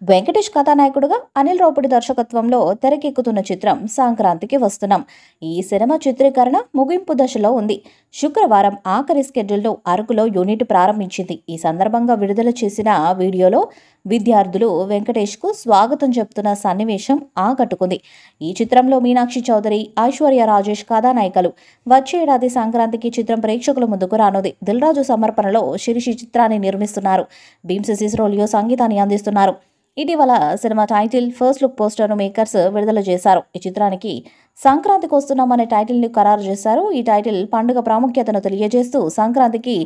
వెంకటేష్ కథానాయకుడుగా అనిల్ రావుపూడి దర్శకత్వంలో తెరకెక్కుతున్న చిత్రం సంక్రాంతికి వస్తున్నాం. ఈ సినిమా చిత్రీకరణ ముగింపు దశలో ఉంది. శుక్రవారం ఆఖరి స్కెడ్యూల్ను అరకులో యూనిట్ ప్రారంభించింది. ఈ సందర్భంగా విడుదల చేసిన వీడియోలో విద్యార్థులు వెంకటేష్కు స్వాగతం చెప్తున్న సన్నివేశం ఆకట్టుకుంది. ఈ చిత్రంలో మీనాక్షి చౌదరి, ఐశ్వర్య రాజేష్ కథానాయికలు. వచ్చే ఏడాది సంక్రాంతికి చిత్రం ప్రేక్షకుల ముందుకు రానుంది. దిల్ రాజు సమర్పణలో శిరీష్ చిత్రాన్ని నిర్మిస్తున్నారు. భీమ్స్ సిసిరోలియో సంగీతాన్ని అందిస్తున్నారు. ఇటీవల సినిమా టైటిల్, ఫస్ట్ లుక్ పోస్టర్ను మేకర్స్ విడుదల చేశారు. ఈ చిత్రానికి సంక్రాంతికి వస్తున్నామనే టైటిల్ని ఖరారు చేశారు. ఈ టైటిల్ పండుగ ప్రాముఖ్యతను తెలియజేస్తూ సంక్రాంతికి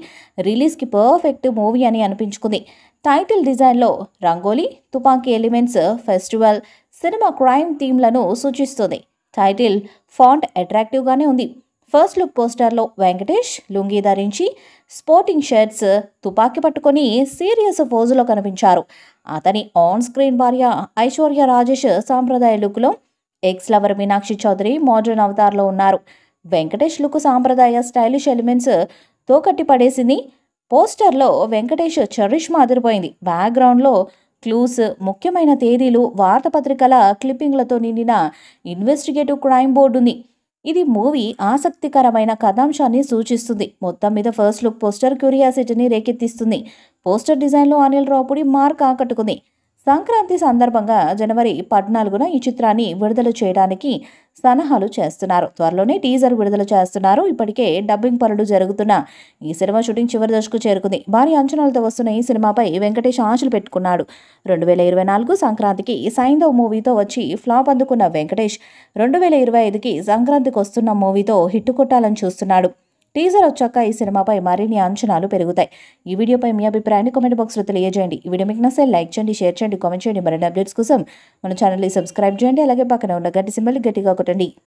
రిలీజ్కి పర్ఫెక్ట్ మూవీ అని అనిపించుకుంది. టైటిల్ డిజైన్లో రంగోలీ, తుపాకీ ఎలిమెంట్స్, ఫెస్టివల్, సినిమా క్రైమ్ థీమ్లను సూచిస్తుంది. టైటిల్ ఫాంట్ అట్రాక్టివ్గానే ఉంది. ఫస్ట్ లుక్ పోస్టర్లో వెంకటేష్ లుంగీ ధరించి, స్పోర్టింగ్ షర్ట్స్, తుపాకీ పట్టుకొని సీరియస్ పోజులో కనిపించారు. అతని ఆన్ స్క్రీన్ భార్య ఐశ్వర్య రాజేష్ సాంప్రదాయ లుక్లో, ex lover Meenakshi Chaudhary modern అవతార్లో ఉన్నారు. వెంకటేష్ లుక్ సాంప్రదాయ స్టైలిష్ ఎలిమెంట్స్ తో కట్టి పడేసింది. పోస్టర్లో వెంకటేష్ చరిష్మా అదిరిపోయింది. బ్యాక్గ్రౌండ్లో క్లూస్, ముఖ్యమైన తేదీలు, వార్తాపత్రికల క్లిప్పింగ్లతో నిండిన ఇన్వెస్టిగేటివ్ క్రైమ్ బోర్డు ఉంది. ఇది మూవీ ఆసక్తికరమైన కథాంశాన్ని సూచిస్తుంది. మొత్తం మీద ఫస్ట్ లుక్ పోస్టర్ క్యూరియాసిటీని రేకెత్తిస్తుంది. పోస్టర్ డిజైన్లో అనిల్ రావుపూడి మార్క్ ఆకట్టుకుంది. సంక్రాంతి సందర్భంగా జనవరి 14న ఈ చిత్రాన్ని విడుదల చేయడానికి సన్నాహాలు చేస్తున్నారు. త్వరలోనే టీజర్ విడుదల చేస్తున్నారు. ఇప్పటికే డబ్బింగ్ పనులు జరుగుతున్న ఈ సినిమా షూటింగ్ చివరి దశకు చేరుకుంది. భారీ అంచనాలతో వస్తున్న ఈ సినిమాపై వెంకటేష్ ఆశలు పెట్టుకున్నాడు. 2024 సంక్రాంతికి సైంధవ్ మూవీతో వచ్చి ఫ్లాప్ అందుకున్న వెంకటేష్ 2025కి సంక్రాంతికి వస్తున్న మూవీతో హిట్టు కొట్టాలని చూస్తున్నాడు. టీజర్ వచ్చాక ఈ సినిమాపై మరిన్ని అంచనాలు పెరుగుతాయి. ఈ వీడియోపై మీ అభిప్రాయాన్ని కామెంట్ బాక్స్లో తెలియజేయండి. ఈ వీడియో మీకు నచ్చితే లైక్ చేయండి, షేర్ చేయండి, కామెంట్ చేయండి. మరిన్ని అప్డేట్స్ కోసం మన ఛానల్ని సబ్స్క్రైబ్ చేయండి. అలాగే పక్కన ఉన్న గంట సింబల్ని గట్టిగా కొట్టండి.